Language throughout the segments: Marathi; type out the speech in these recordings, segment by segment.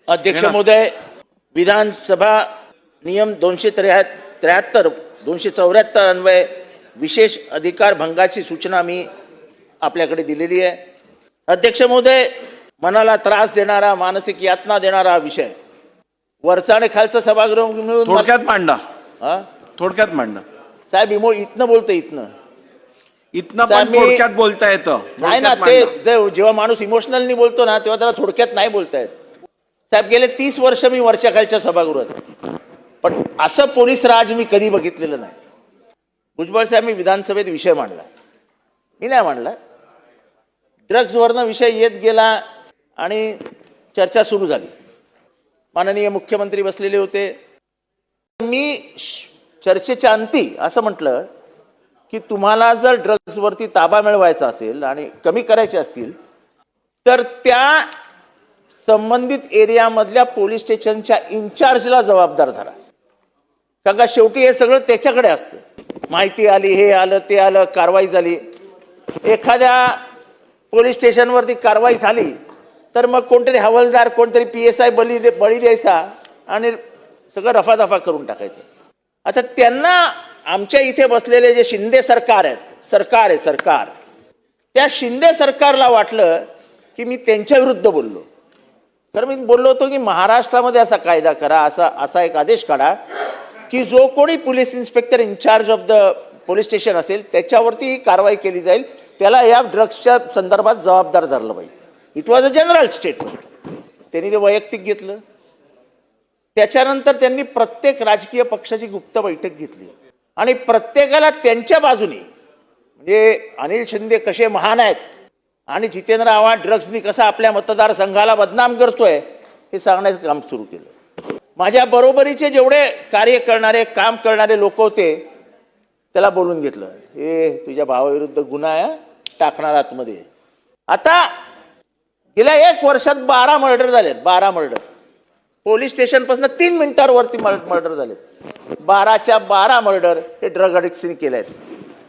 अध्यक्ष महोदय, विधानसभा नियम 273 274 अन्वये विशेष अधिकार भंगाची सूचना मी आपल्याकडे दिलेली आहे. अध्यक्ष महोदय, मनाला त्रास देणारा, मानसिक यातना देणारा हा विषय वरचा आणि खालचं सभागृह मिळून थोडक्यात मांडा. हा थोडक्यात मांडा साहेब. इथनं बोलतो इथनं पण साहेब, थोडक्यात बोलता येतं. नाही ना, ते जेव्हा माणूस इमोशनलनी बोलतो ना तेव्हा त्याला थोडक्यात नाही बोलता येत. साहेब, गेले 30 वर्ष मी वरच्या खालच्या सभागृहात, पण असं पोलीस राज मी कधी बघितलेलं नाही. भुजबळ साहेब, मी विधानसभेत विषय मांडला, मी नाही मांडला. ड्रग्जवरनं विषय येत गेला आणि चर्चा सुरू झाली. माननीय मुख्यमंत्री बसलेले होते. मी चर्चेच्या अंती असं म्हटलं की तुम्हाला जर ड्रग्जवरती ताबा मिळवायचा असेल आणि कमी करायचे असतील तर त्या संबंधित एरियामधल्या पोलीस स्टेशनच्या इन्चार्जला जबाबदार धरा. कारण का शेवटी हे सगळं त्याच्याकडे असतं. माहिती आली, हे आलं, ते आलं, कारवाई झाली. एखाद्या पोलीस स्टेशनवरती कारवाई झाली तर मग कोणतरी हवालदार, कोणतरी PSI बळी द्यायचा आणि सगळं रफादफा करून टाकायचं. आता त्यांना आमच्या इथे बसलेले जे शिंदे सरकार आहेत, सरकार, त्या शिंदे सरकारला वाटलं की मी त्यांच्या विरुद्ध बोललो. तर मी बोललो होतो की महाराष्ट्रामध्ये असा कायदा करा, असा एक आदेश काढा की जो कोणी police inspector incharge of the police station असेल त्याच्यावरती कारवाई केली जाईल, त्याला या ड्रग्सच्या संदर्भात जबाबदार धरलं पाहिजे. It was a general statement. त्यांनी ते वैयक्तिक घेतलं. त्याच्यानंतर त्यांनी प्रत्येक राजकीय पक्षाची गुप्त बैठक घेतली आणि प्रत्येकाला त्यांच्या बाजूने, म्हणजे अनिल शिंदे कसे महान आहेत आणि जितेंद्र आव्हाड ड्रग्सनी कसा आपल्या मतदारसंघाला बदनाम करतोय हे सांगण्याचं काम सुरू केलं. माझ्या बरोबरीचे जेवढे कार्य करणारे, काम करणारे लोक होते त्याला बोलून घेतलं. हे तुझ्या भावाविरुद्ध गुन्हा आहे, टाकणार आतमध्ये. आता गेल्या 1 वर्षात 12 मर्डर झालेत. 12 मर्डर पोलीस स्टेशनपासून 3 मिनिटांवरती मर्डर झालेत. 12च्या 12 मर्डर हे ड्रग अडिक्ट्सनी केले आहेत.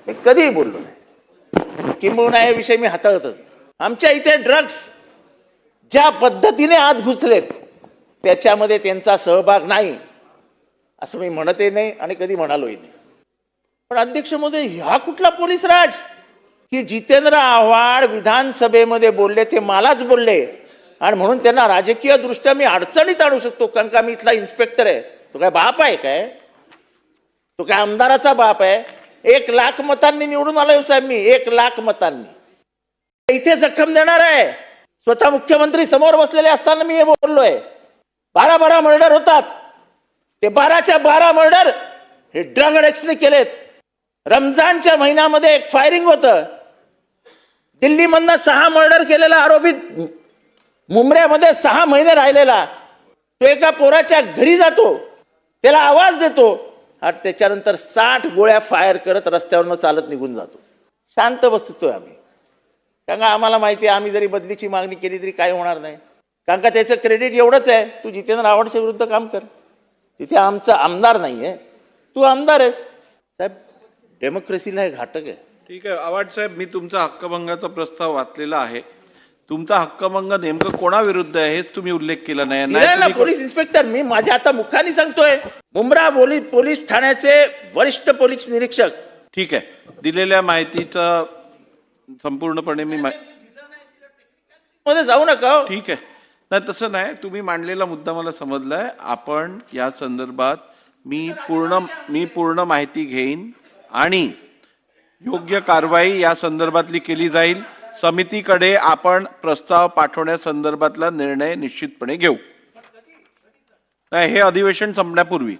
हे कधीही बोललो नाही. किंबहुना या विषयी मी हाताळतच. आमच्या इथे ड्रग्स ज्या पद्धतीने आत घुसलेत त्याच्यामध्ये त्यांचा सहभाग नाही असं मी म्हणतही नाही आणि कधी म्हणालोही नाही. पण अध्यक्ष महोदय, ह्या कुठला पोलीस राज की जितेंद्र आव्हाड विधानसभेमध्ये बोलले ते मलाच बोलले आणि म्हणून त्यांना राजकीय दृष्ट्या मी अडचणीत आणू शकतो. कारण का मी इथला इन्स्पेक्टर आहे. तो काय बाप आहे काय? तो काय आमदाराचा बाप आहे? 1 लाख मतांनी निवडून आलोय साहेब मी. 1 लाख मतांनी इथे जखम देणार आहे. स्वतः मुख्यमंत्री समोर बसलेले असताना मी हे बोललोय. 12 मर्डर होतात. ते 12च्या 12 मर्डर हे ड्रग अडिक्ट्सने केलेत. रमजानच्या महिन्यामध्ये एक फायरिंग होतं. दिल्लीमधनं 6 मर्डर केलेला आरोपी मुंबऱ्यामध्ये 6 महिने राहिलेला, तो एका पोराच्या घरी जातो, त्याला आवाज देतो आणि त्याच्यानंतर 60 गोळ्या फायर करत रस्त्यावरनं चालत निघून जातो. शांत बसतोय आम्ही. कारण का आम्हाला माहिती आहे आम्ही जरी बदलीची मागणी केली तरी काय होणार नाही. कारण का त्याचं क्रेडिट एवढंच आहे, तू जितेंद्र आव्हाडच्या विरुद्ध काम कर. तिथे आमचा आमदार नाही आहे, तू आमदार आहेस. साहेब, डेमोक्रेसीला हे घातक आहे. ठीक आहे आव्हाड साहेब, मी तुमचा हक्कभंगाचा प्रस्ताव वाचलेला आहे. तुमचा हक्कभंग नेमकं कोणाविरुद्ध आहे हेच तुम्ही उल्लेख केला नाही. पोलीस इन्स्पेक्टर मी माझ्या आता मुखाने सांगतोय. मुंब्रा पोलीस ठाण्याचे वरिष्ठ पोलीस निरीक्षक. ठीक आहे, दिलेल्या माहितीचा संपूर्णपणे मी मध्ये जाऊ नका. ठीक आहे, नाही तसं नाही. तुम्ही मांडलेला मुद्दा मला समजलाय. आपण या संदर्भात मी पूर्ण माहिती घेईन आणि योग्य कारवाई या संदर्भातली केली जाईल. समितीकडे आपण प्रस्ताव पाठवण्यासंदर्भातला निर्णय निश्चितपणे घेऊ. हे अधिवेशन संपण्यापूर्वी